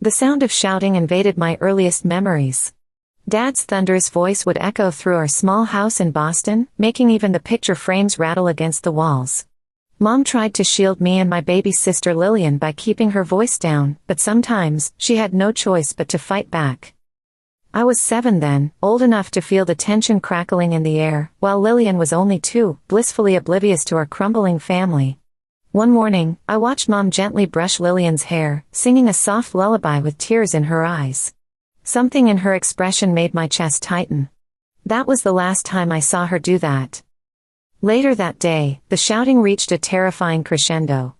The sound of shouting invaded my earliest memories. Dad's thunderous voice would echo through our small house in Boston, making even the picture frames rattle against the walls. Mom tried to shield me and my baby sister Lillian by keeping her voice down, but sometimes, she had no choice but to fight back. I was 7 then, old enough to feel the tension crackling in the air, while Lillian was only 2, blissfully oblivious to our crumbling family. One morning, I watched Mom gently brush Lillian's hair, singing a soft lullaby with tears in her eyes. Something in her expression made my chest tighten. That was the last time I saw her do that. Later that day, the shouting reached a terrifying crescendo.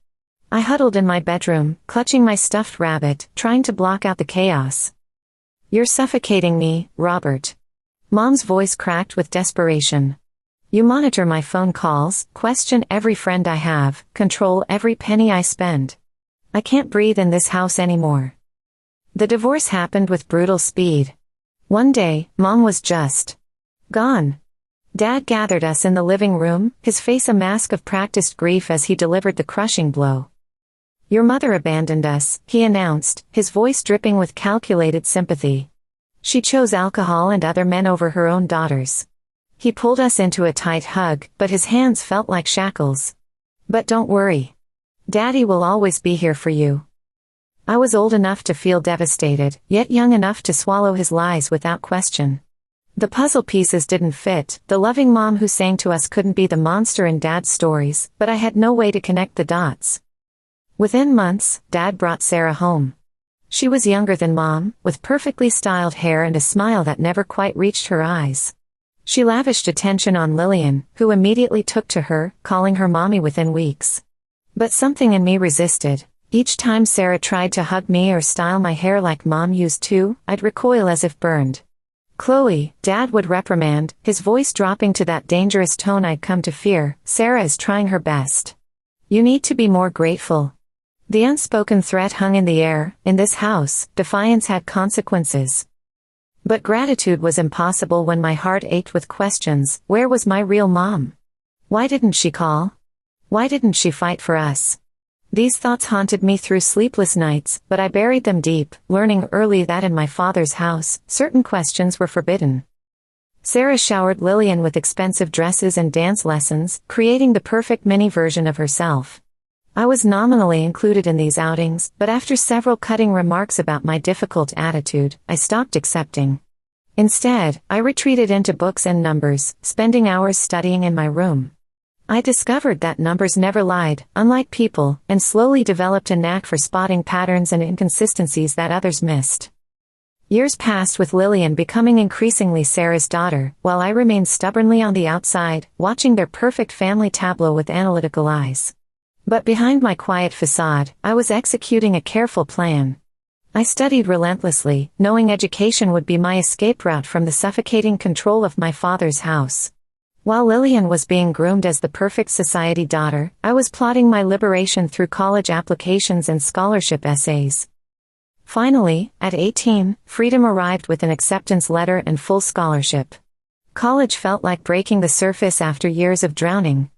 I huddled in my bedroom, clutching my stuffed rabbit, trying to block out the chaos. "You're suffocating me, Robert." Mom's voice cracked with desperation. "You monitor my phone calls, question every friend I have, control every penny I spend. I can't breathe in this house anymore." The divorce happened with brutal speed. One day, Mom was just gone. Dad gathered us in the living room, his face a mask of practiced grief as he delivered the crushing blow. "Your mother abandoned us," he announced, his voice dripping with calculated sympathy. "She chose alcohol and other men over her own daughters." He pulled us into a tight hug, but his hands felt like shackles. "But don't worry. Daddy will always be here for you." I was old enough to feel devastated, yet young enough to swallow his lies without question. The puzzle pieces didn't fit. The loving mom who sang to us couldn't be the monster in Dad's stories, but I had no way to connect the dots. Within months, Dad brought Sarah home. She was younger than Mom, with perfectly styled hair and a smile that never quite reached her eyes. She lavished attention on Lillian, who immediately took to her, calling her mommy within weeks. But something in me resisted. Each time Sarah tried to hug me or style my hair like Mom used to, I'd recoil as if burned. "Chloe," Dad would reprimand, his voice dropping to that dangerous tone I'd come to fear, "Sarah is trying her best. You need to be more grateful." The unspoken threat hung in the air. In this house, defiance had consequences. But gratitude was impossible when my heart ached with questions. Where was my real mom? Why didn't she call? Why didn't she fight for us? These thoughts haunted me through sleepless nights, but I buried them deep, learning early that in my father's house, certain questions were forbidden. Sarah showered Lillian with expensive dresses and dance lessons, creating the perfect mini version of herself. I was nominally included in these outings, but after several cutting remarks about my difficult attitude, I stopped accepting. Instead, I retreated into books and numbers, spending hours studying in my room. I discovered that numbers never lied, unlike people, and slowly developed a knack for spotting patterns and inconsistencies that others missed. Years passed with Lillian becoming increasingly Sarah's daughter, while I remained stubbornly on the outside, watching their perfect family tableau with analytical eyes. But behind my quiet facade, I was executing a careful plan. I studied relentlessly, knowing education would be my escape route from the suffocating control of my father's house. While Lillian was being groomed as the perfect society daughter, I was plotting my liberation through college applications and scholarship essays. Finally, at 18, freedom arrived with an acceptance letter and full scholarship. College felt like breaking the surface after years of drowning.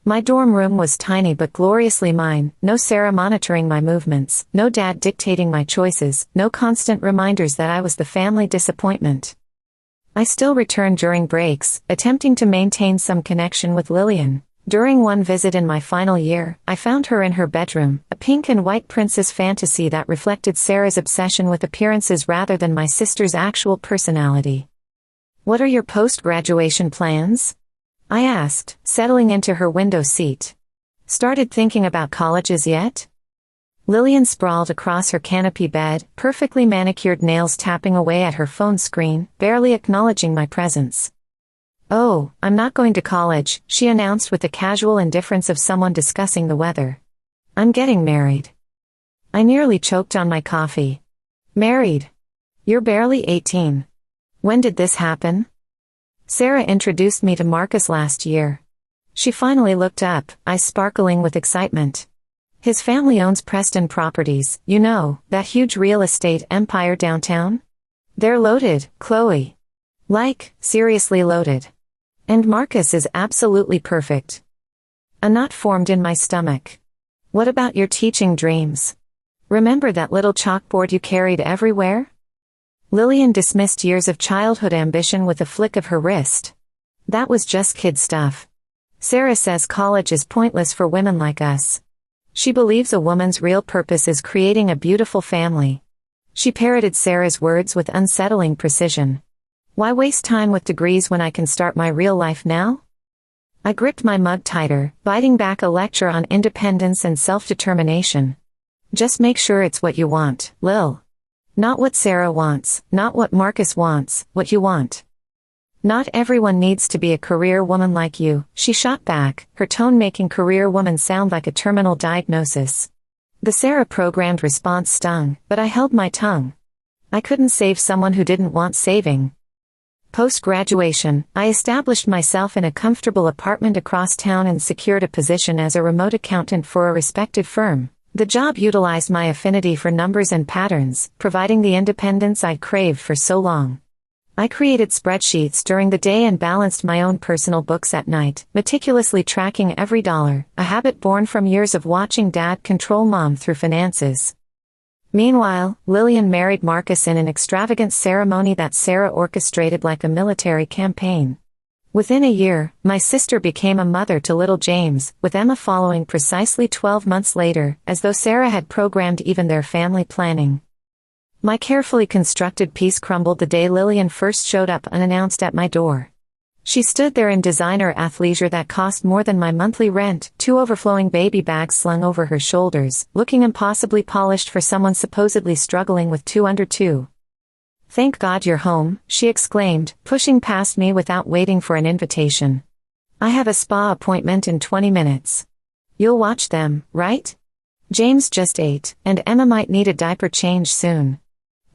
My dorm room was tiny but gloriously mine, no Sarah monitoring my movements, no Dad dictating my choices, no constant reminders that I was the family disappointment. I still returned during breaks, attempting to maintain some connection with Lillian. During one visit in my final year, I found her in her bedroom, a pink and white princess fantasy that reflected Sarah's obsession with appearances rather than my sister's actual personality. "What are your post-graduation plans?" I asked, settling into her window seat. "Started thinking about colleges yet?" Lillian sprawled across her canopy bed, perfectly manicured nails tapping away at her phone screen, barely acknowledging my presence. "Oh, I'm not going to college," she announced with the casual indifference of someone discussing the weather. "I'm getting married." I nearly choked on my coffee. "Married? You're barely 18. When did this happen?" "Sarah introduced me to Marcus last year." She finally looked up, eyes sparkling with excitement. "His family owns Preston Properties, you know, that huge real estate empire downtown? They're loaded, Chloe. Like, seriously loaded. And Marcus is absolutely perfect." A knot formed in my stomach. "What about your teaching dreams?" Remember that little chalkboard you carried everywhere? Lillian dismissed years of childhood ambition with a flick of her wrist. That was just kid stuff. Sarah says college is pointless for women like us. She believes a woman's real purpose is creating a beautiful family. She parroted Sarah's words with unsettling precision. Why waste time with degrees when I can start my real life now? I gripped my mug tighter, biting back a lecture on independence and self-determination. Just make sure it's what you want, Lil. Not what Sarah wants, not what Marcus wants, what you want. Not everyone needs to be a career woman like you, she shot back, her tone making career woman sound like a terminal diagnosis. The Sarah-programmed response stung, but I held my tongue. I couldn't save someone who didn't want saving. Post-graduation, I established myself in a comfortable apartment across town and secured a position as a remote accountant for a respected firm. The job utilized my affinity for numbers and patterns, providing the independence I'd craved for so long. I created spreadsheets during the day and balanced my own personal books at night, meticulously tracking every dollar, a habit born from years of watching Dad control Mom through finances. Meanwhile, Lillian married Marcus in an extravagant ceremony that Sarah orchestrated like a military campaign. Within a year, my sister became a mother to little James, with Emma following precisely 12 months later, as though Sarah had programmed even their family planning. My carefully constructed piece crumbled the day Lillian first showed up unannounced at my door. She stood there in designer athleisure that cost more than my monthly rent, 2 overflowing baby bags slung over her shoulders, looking impossibly polished for someone supposedly struggling with 2 under 2. "Thank God you're home," she exclaimed, pushing past me without waiting for an invitation. "I have a spa appointment in 20 minutes. You'll watch them, right? James just ate, and Emma might need a diaper change soon.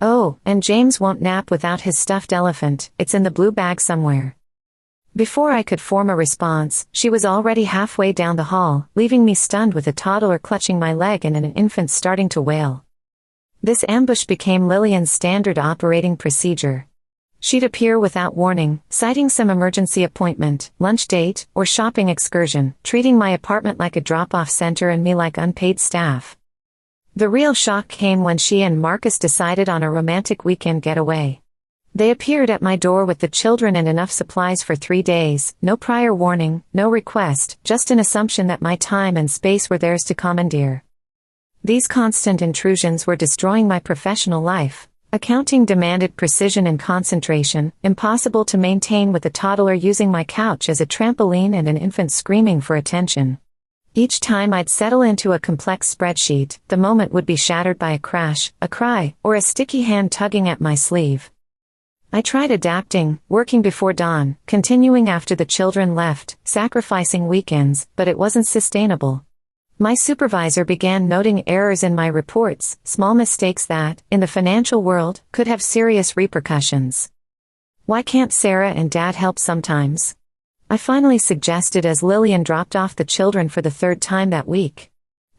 Oh, and James won't nap without his stuffed elephant, it's in the blue bag somewhere." Before I could form a response, she was already halfway down the hall, leaving me stunned with a toddler clutching my leg and an infant starting to wail. This ambush became Lillian's standard operating procedure. She'd appear without warning, citing some emergency appointment, lunch date, or shopping excursion, treating my apartment like a drop-off center and me like unpaid staff. The real shock came when she and Marcus decided on a romantic weekend getaway. They appeared at my door with the children and enough supplies for 3 days, no prior warning, no request, just an assumption that my time and space were theirs to commandeer. These constant intrusions were destroying my professional life. Accounting demanded precision and concentration, impossible to maintain with a toddler using my couch as a trampoline and an infant screaming for attention. Each time I'd settle into a complex spreadsheet, the moment would be shattered by a crash, a cry, or a sticky hand tugging at my sleeve. I tried adapting, working before dawn, continuing after the children left, sacrificing weekends, but it wasn't sustainable. My supervisor began noting errors in my reports, small mistakes that, in the financial world, could have serious repercussions. "Why can't Sarah and Dad help sometimes?" I finally suggested as Lillian dropped off the children for the 3rd time that week.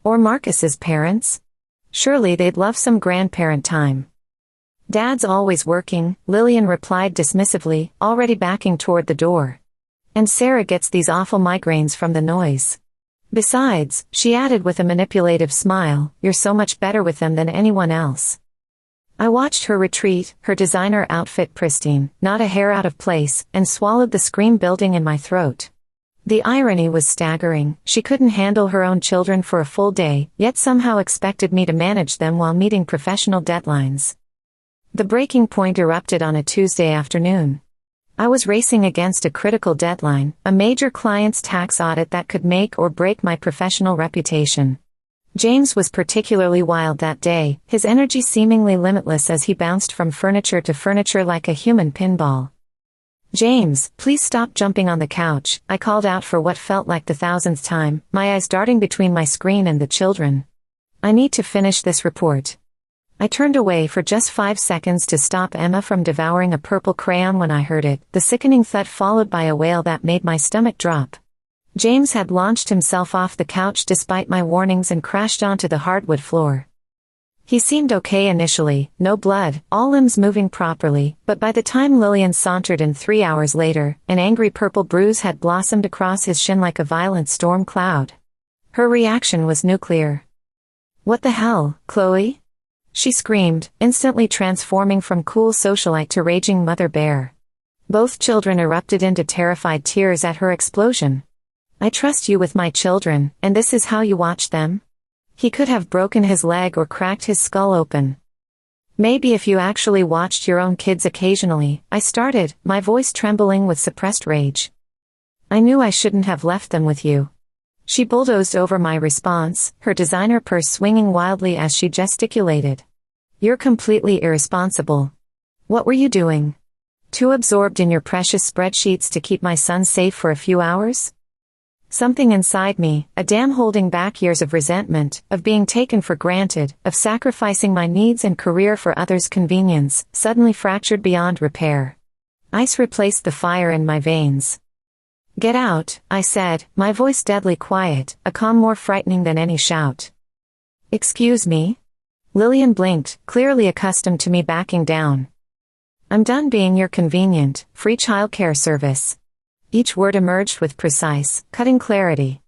"Or Marcus's parents? Surely they'd love some grandparent time." "Dad's always working," Lillian replied dismissively, already backing toward the door. "And Sarah gets these awful migraines from the noise. Besides," she added with a manipulative smile, "you're so much better with them than anyone else." I watched her retreat, her designer outfit pristine, not a hair out of place, and swallowed the scream building in my throat. The irony was staggering. She couldn't handle her own children for a full day, yet somehow expected me to manage them while meeting professional deadlines. The breaking point erupted on a Tuesday afternoon. I was racing against a critical deadline, a major client's tax audit that could make or break my professional reputation. James was particularly wild that day, his energy seemingly limitless as he bounced from furniture to furniture like a human pinball. "James, please stop jumping on the couch," I called out for what felt like the 1000th time, my eyes darting between my screen and the children. "I need to finish this report." I turned away for just 5 seconds to stop Emma from devouring a purple crayon when I heard it, the sickening thud followed by a wail that made my stomach drop. James had launched himself off the couch despite my warnings and crashed onto the hardwood floor. He seemed okay initially, no blood, all limbs moving properly, but by the time Lillian sauntered in 3 hours later, an angry purple bruise had blossomed across his shin like a violent storm cloud. Her reaction was nuclear. What the hell, Chloe? She screamed, instantly transforming from cool socialite to raging mother bear. Both children erupted into terrified tears at her explosion. I trust you with my children, and this is how you watch them? He could have broken his leg or cracked his skull open. Maybe if you actually watched your own kids occasionally, I started, my voice trembling with suppressed rage. I knew I shouldn't have left them with you. She bulldozed over my response, her designer purse swinging wildly as she gesticulated. You're completely irresponsible. What were you doing? Too absorbed in your precious spreadsheets to keep my son safe for a few hours? Something inside me, a dam holding back years of resentment, of being taken for granted, of sacrificing my needs and career for others' convenience, suddenly fractured beyond repair. Ice replaced the fire in my veins. Get out, I said, my voice deadly quiet, a calm more frightening than any shout. Excuse me? Lillian blinked, clearly accustomed to me backing down. I'm done being your convenient, free childcare service. Each word emerged with precise, cutting clarity.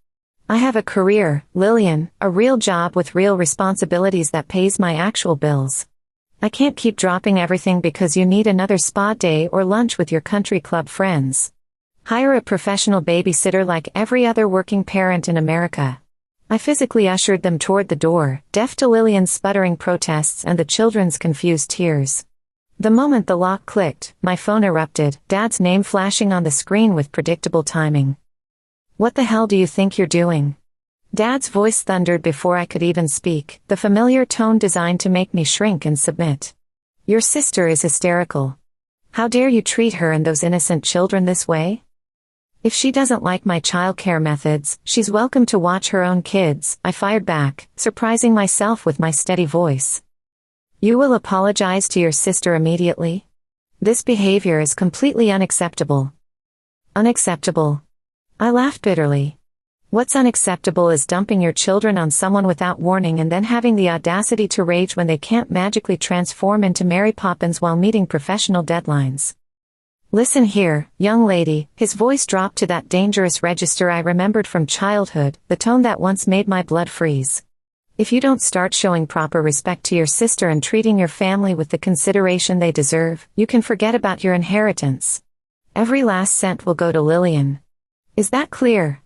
I have a career, Lillian, a real job with real responsibilities that pays my actual bills. I can't keep dropping everything because you need another spa day or lunch with your country club friends. Hire a professional babysitter like every other working parent in America. I physically ushered them toward the door, deaf to Lillian's sputtering protests and the children's confused tears. The moment the lock clicked, my phone erupted, Dad's name flashing on the screen with predictable timing. What the hell do you think you're doing? Dad's voice thundered before I could even speak, the familiar tone designed to make me shrink and submit. Your sister is hysterical. How dare you treat her and those innocent children this way? If she doesn't like my childcare methods, she's welcome to watch her own kids, I fired back, surprising myself with my steady voice. You will apologize to your sister immediately? This behavior is completely unacceptable. Unacceptable. I laughed bitterly. What's unacceptable is dumping your children on someone without warning and then having the audacity to rage when they can't magically transform into Mary Poppins while meeting professional deadlines. Listen here, young lady, his voice dropped to that dangerous register I remembered from childhood, the tone that once made my blood freeze. If you don't start showing proper respect to your sister and treating your family with the consideration they deserve, you can forget about your inheritance. Every last cent will go to Lillian. Is that clear?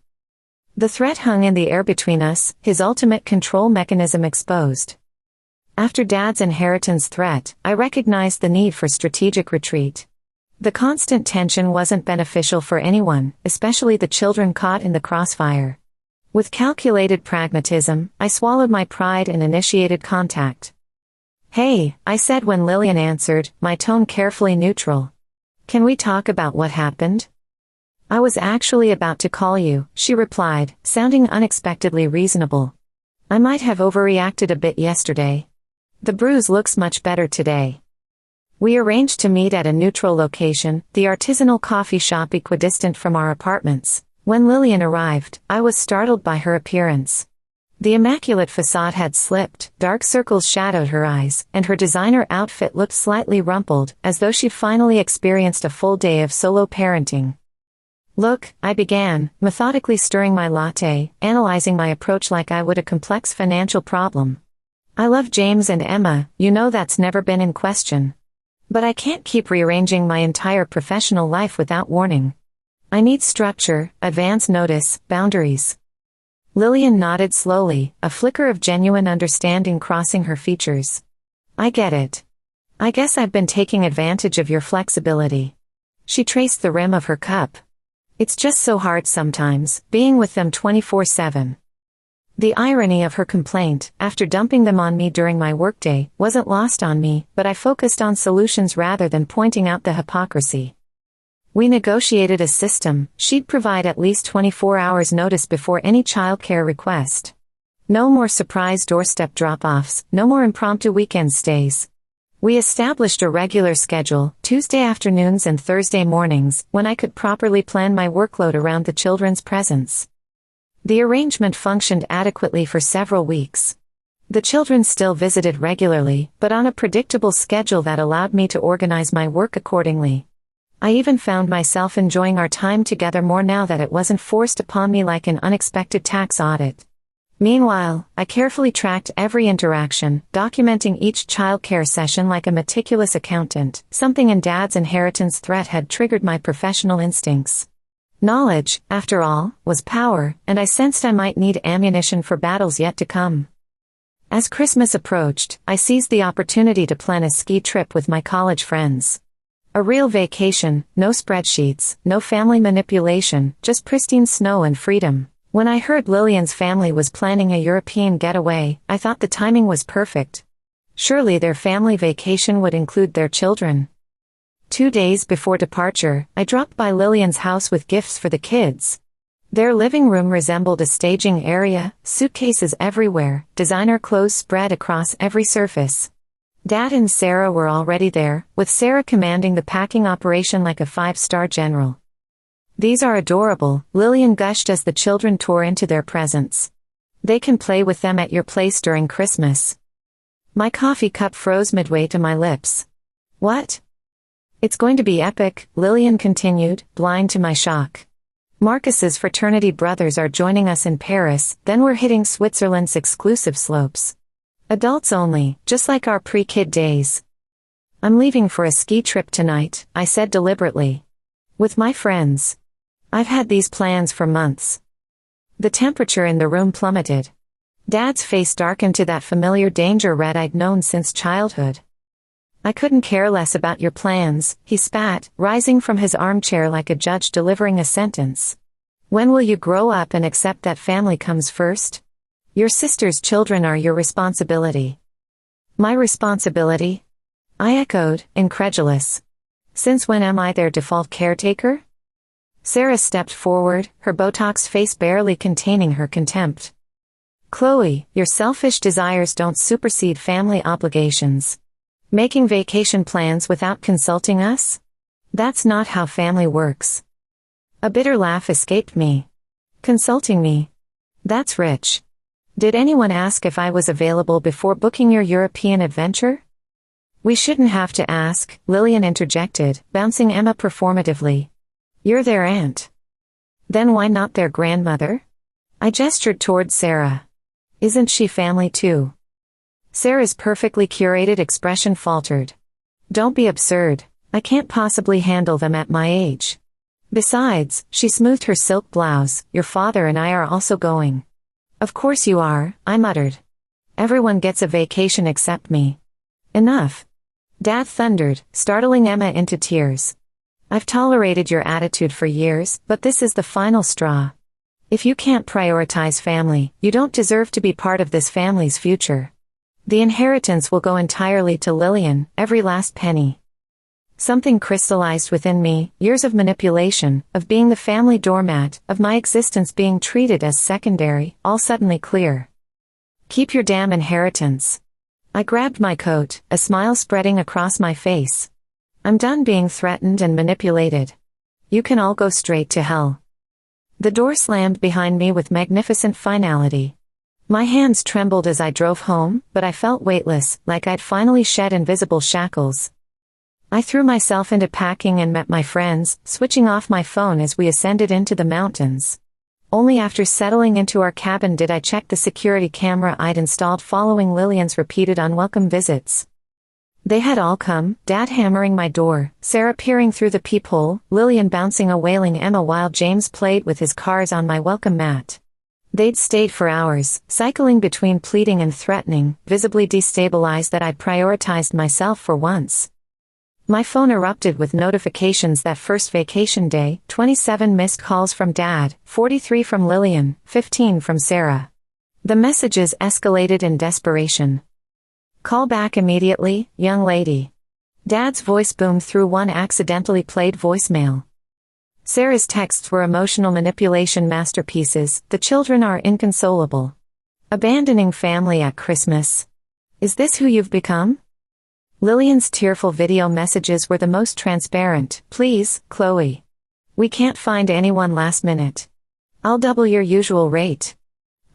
The threat hung in the air between us, his ultimate control mechanism exposed. After Dad's inheritance threat, I recognized the need for strategic retreat. The constant tension wasn't beneficial for anyone, especially the children caught in the crossfire. With calculated pragmatism, I swallowed my pride and initiated contact. Hey, I said when Lillian answered, my tone carefully neutral. Can we talk about what happened? I was actually about to call you, she replied, sounding unexpectedly reasonable. I might have overreacted a bit yesterday. The bruise looks much better today. We arranged to meet at a neutral location, the artisanal coffee shop equidistant from our apartments. When Lillian arrived, I was startled by her appearance. The immaculate facade had slipped, dark circles shadowed her eyes, and her designer outfit looked slightly rumpled, as though she'd finally experienced a full day of solo parenting. Look, I began, methodically stirring my latte, analyzing my approach like I would a complex financial problem. I love James and Emma, you know that's never been in question. But I can't keep rearranging my entire professional life without warning. I need structure, advance notice, boundaries. Lillian nodded slowly, a flicker of genuine understanding crossing her features. I get it. I guess I've been taking advantage of your flexibility. She traced the rim of her cup. It's just so hard sometimes, being with them 24/7. The irony of her complaint, after dumping them on me during my workday, wasn't lost on me, but I focused on solutions rather than pointing out the hypocrisy. We negotiated a system. She'd provide at least 24 hours notice before any childcare request. No more surprise doorstep drop-offs, no more impromptu weekend stays. We established a regular schedule, Tuesday afternoons and Thursday mornings, when I could properly plan my workload around the children's presence. The arrangement functioned adequately for several weeks. The children still visited regularly, but on a predictable schedule that allowed me to organize my work accordingly. I even found myself enjoying our time together more now that it wasn't forced upon me like an unexpected tax audit. Meanwhile, I carefully tracked every interaction, documenting each childcare session like a meticulous accountant. Something in Dad's inheritance threat had triggered my professional instincts. Knowledge, after all, was power, and I sensed I might need ammunition for battles yet to come. As Christmas approached, I seized the opportunity to plan a ski trip with my college friends. A real vacation, no spreadsheets, no family manipulation, just pristine snow and freedom. When I heard Lillian's family was planning a European getaway, I thought the timing was perfect. Surely their family vacation would include their children. 2 days before departure, I dropped by Lillian's house with gifts for the kids. Their living room resembled a staging area, suitcases everywhere, designer clothes spread across every surface. Dad and Sarah were already there, with Sarah commanding the packing operation like a 5-star general. "These are adorable," Lillian gushed as the children tore into their presents. "They can play with them at your place during Christmas." My coffee cup froze midway to my lips. "What?" "It's going to be epic," Lillian continued, blind to my shock. "Marcus's fraternity brothers are joining us in Paris, then we're hitting Switzerland's exclusive slopes. Adults only, just like our pre-kid days." "I'm leaving for a ski trip tonight," I said deliberately. "With my friends. I've had these plans for months." The temperature in the room plummeted. Dad's face darkened to that familiar danger red I'd known since childhood. "I couldn't care less about your plans," he spat, rising from his armchair like a judge delivering a sentence. "When will you grow up and accept that family comes first? Your sister's children are your responsibility." "My responsibility?" I echoed, incredulous. "Since when am I their default caretaker?" Sarah stepped forward, her Botox face barely containing her contempt. "Chloe, your selfish desires don't supersede family obligations. Making vacation plans without consulting us? That's not how family works." A bitter laugh escaped me. "Consulting me? That's rich. Did anyone ask if I was available before booking your European adventure?" "We shouldn't have to ask," Lillian interjected, bouncing Emma performatively. "You're their aunt. Then why not their grandmother?" I gestured toward Sarah. "Isn't she family too?" Sarah's perfectly curated expression faltered. "Don't be absurd. I can't possibly handle them at my age. Besides," she smoothed her silk blouse, "your father and I are also going." "Of course you are," I muttered. "Everyone gets a vacation except me." "Enough," Dad thundered, startling Emma into tears. "I've tolerated your attitude for years, but this is the final straw. If you can't prioritize family, you don't deserve to be part of this family's future. The inheritance will go entirely to Lillian, every last penny." Something crystallized within me, years of manipulation, of being the family doormat, of my existence being treated as secondary, all suddenly clear. "Keep your damn inheritance." I grabbed my coat, a smile spreading across my face. "I'm done being threatened and manipulated. You can all go straight to hell." The door slammed behind me with magnificent finality. My hands trembled as I drove home, but I felt weightless, like I'd finally shed invisible shackles. I threw myself into packing and met my friends, switching off my phone as we ascended into the mountains. Only after settling into our cabin did I check the security camera I'd installed following Lillian's repeated unwelcome visits. They had all come, Dad hammering my door, Sarah peering through the peephole, Lillian bouncing a wailing Emma while James played with his cars on my welcome mat. They'd stayed for hours, cycling between pleading and threatening, visibly destabilized that I'd prioritized myself for once. My phone erupted with notifications that first vacation day, 27 missed calls from Dad, 43 from Lillian, 15 from Sarah. The messages escalated in desperation. "Call back immediately, young lady." Dad's voice boomed through one accidentally played voicemail. Sarah's texts were emotional manipulation masterpieces. "The children are inconsolable. Abandoning family at Christmas. Is this who you've become?" Lillian's tearful video messages were the most transparent. "Please, Chloe. We can't find anyone last minute. I'll double your usual rate."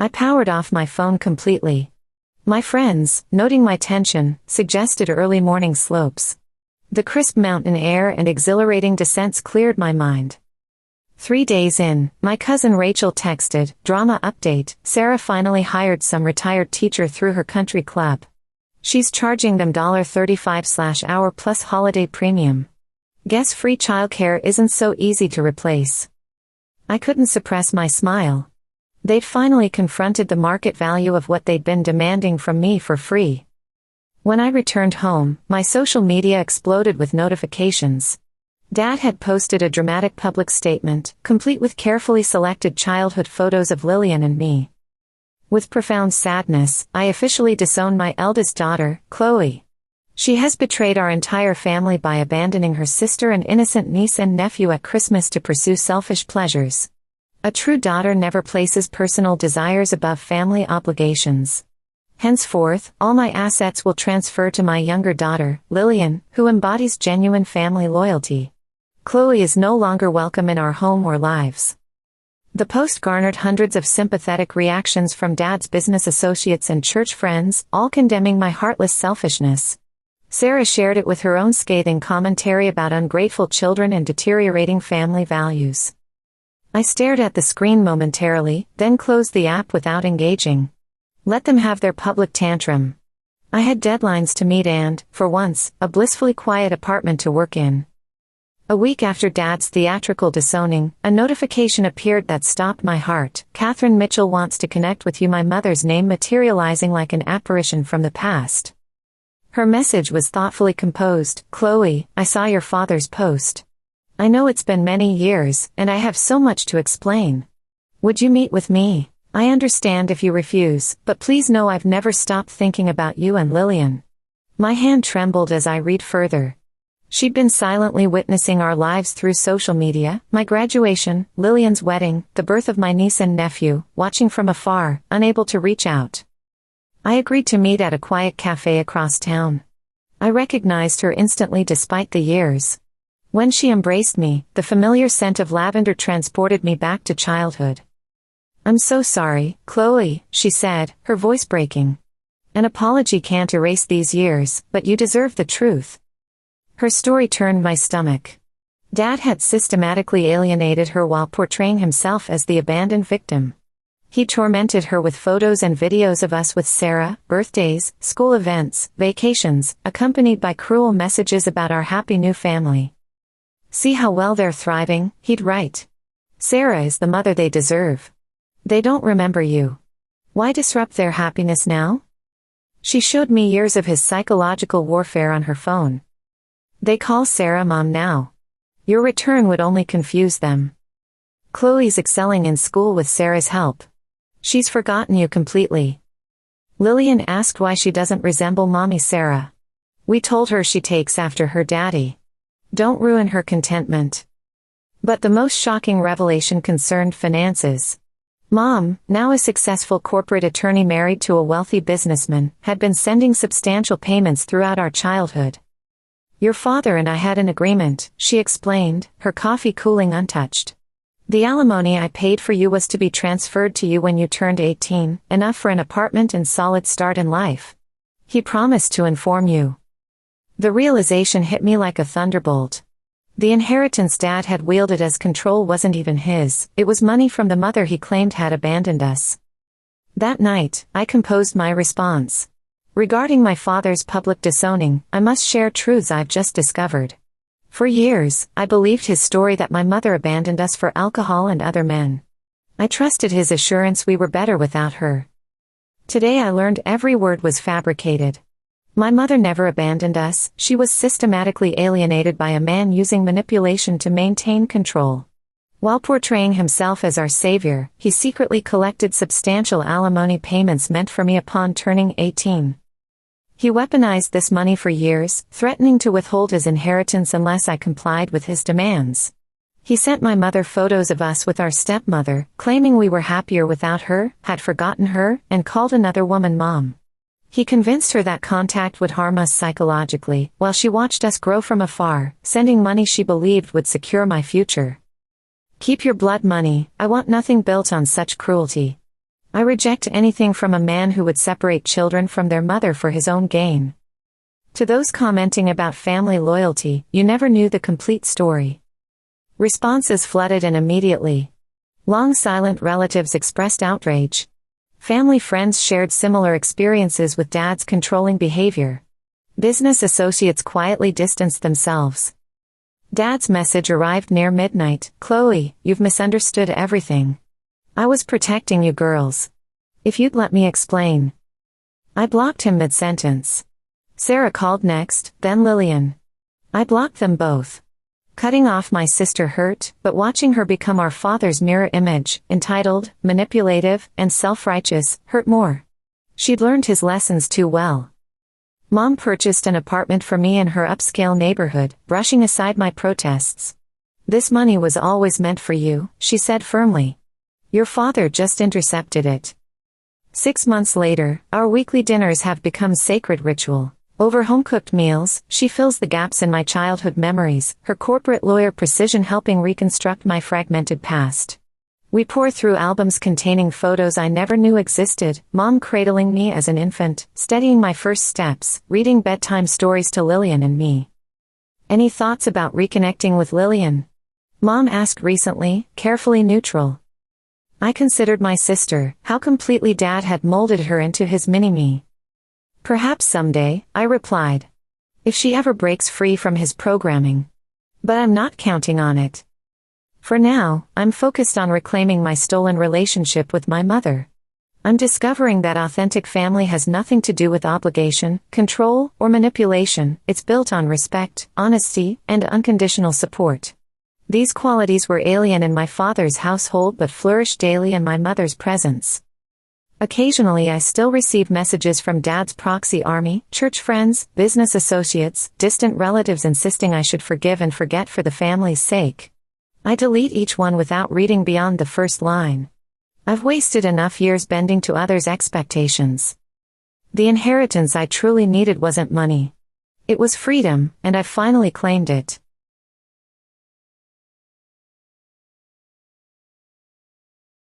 I powered off my phone completely. My friends, noting my tension, suggested early morning slopes. The crisp mountain air and exhilarating descents cleared my mind. 3 days in, my cousin Rachel texted, "Drama update, Sarah finally hired some retired teacher through her country club. She's charging them $35/hour plus holiday premium. Guess free childcare isn't so easy to replace." I couldn't suppress my smile. They'd finally confronted the market value of what they'd been demanding from me for free. When I returned home, my social media exploded with notifications. Dad had posted a dramatic public statement, complete with carefully selected childhood photos of Lillian and me. With profound sadness, I officially disowned my eldest daughter, Chloe. She has betrayed our entire family by abandoning her sister and innocent niece and nephew at Christmas to pursue selfish pleasures. A true daughter never places personal desires above family obligations. Henceforth, all my assets will transfer to my younger daughter, Lillian, who embodies genuine family loyalty. Chloe is no longer welcome in our home or lives. The post garnered hundreds of sympathetic reactions from Dad's business associates and church friends, all condemning my heartless selfishness. Sarah shared it with her own scathing commentary about ungrateful children and deteriorating family values. I stared at the screen momentarily, then closed the app without engaging. Let them have their public tantrum. I had deadlines to meet and, for once, a blissfully quiet apartment to work in. A week after Dad's theatrical disowning, a notification appeared that stopped my heart. "Catherine Mitchell wants to connect with you," my mother's name materializing like an apparition from the past. Her message was thoughtfully composed. "Chloe, I saw your father's post. I know it's been many years, and I have so much to explain. Would you meet with me? I understand if you refuse, but please know I've never stopped thinking about you and Lillian." My hand trembled as I read further. She'd been silently witnessing our lives through social media, my graduation, Lillian's wedding, the birth of my niece and nephew, watching from afar, unable to reach out. I agreed to meet at a quiet cafe across town. I recognized her instantly despite the years. When she embraced me, the familiar scent of lavender transported me back to childhood. "I'm so sorry, Chloe," she said, her voice breaking. "An apology can't erase these years, but you deserve the truth." Her story turned my stomach. Dad had systematically alienated her while portraying himself as the abandoned victim. He tormented her with photos and videos of us with Sarah, birthdays, school events, vacations, accompanied by cruel messages about our happy new family. "See how well they're thriving," he'd write. "Sarah is the mother they deserve. They don't remember you. Why disrupt their happiness now?" She showed me years of his psychological warfare on her phone. "They call Sarah Mom now. Your return would only confuse them. Chloe's excelling in school with Sarah's help. She's forgotten you completely." Lillian asked why she doesn't resemble Mommy Sarah. We told her she takes after her daddy. Don't ruin her contentment. But the most shocking revelation concerned finances. Mom, now a successful corporate attorney married to a wealthy businessman, had been sending substantial payments throughout our childhood. "Your father and I had an agreement," she explained, her coffee cooling untouched. "The alimony I paid for you was to be transferred to you when you turned 18, enough for an apartment and solid start in life. He promised to inform you." The realization hit me like a thunderbolt. The inheritance Dad had wielded as control wasn't even his, it was money from the mother he claimed had abandoned us. That night, I composed my response. Regarding my father's public disowning, I must share truths I've just discovered. For years, I believed his story that my mother abandoned us for alcohol and other men. I trusted his assurance we were better without her. Today I learned every word was fabricated. My mother never abandoned us, she was systematically alienated by a man using manipulation to maintain control. While portraying himself as our savior, he secretly collected substantial alimony payments meant for me upon turning 18. He weaponized this money for years, threatening to withhold his inheritance unless I complied with his demands. He sent my mother photos of us with our stepmother, claiming we were happier without her, had forgotten her, and called another woman Mom. He convinced her that contact would harm us psychologically, while she watched us grow from afar, sending money she believed would secure my future. "Keep your blood money, I want nothing built on such cruelty. I reject anything from a man who would separate children from their mother for his own gain." To those commenting about family loyalty, you never knew the complete story. Responses flooded in immediately. Long silent relatives expressed outrage. Family friends shared similar experiences with dad's controlling behavior. Business associates quietly distanced themselves. Dad's message arrived near midnight. "Chloe, you've misunderstood everything. I was protecting you girls. If you'd let me explain." I blocked him mid-sentence. Sarah called next, then Lillian. I blocked them both. Cutting off my sister hurt, but watching her become our father's mirror image, entitled, manipulative, and self-righteous, hurt more. She'd learned his lessons too well. Mom purchased an apartment for me in her upscale neighborhood, brushing aside my protests. "This money was always meant for you," she said firmly. "Your father just intercepted it." 6 months later, our weekly dinners have become sacred ritual. Over home-cooked meals, she fills the gaps in my childhood memories, her corporate lawyer precision helping reconstruct my fragmented past. We pour through albums containing photos I never knew existed, Mom cradling me as an infant, steadying my first steps, reading bedtime stories to Lillian and me. "Any thoughts about reconnecting with Lillian?" Mom asked recently, carefully neutral. I considered my sister, how completely Dad had molded her into his mini-me. "Perhaps someday," I replied. "If she ever breaks free from his programming. But I'm not counting on it. For now, I'm focused on reclaiming my stolen relationship with my mother. I'm discovering that authentic family has nothing to do with obligation, control, or manipulation. It's built on respect, honesty, and unconditional support. These qualities were alien in my father's household but flourish daily in my mother's presence. Occasionally I still receive messages from Dad's proxy army, church friends, business associates, distant relatives insisting I should forgive and forget for the family's sake. I delete each one without reading beyond the first line. I've wasted enough years bending to others' expectations. The inheritance I truly needed wasn't money. It was freedom, and I finally claimed it.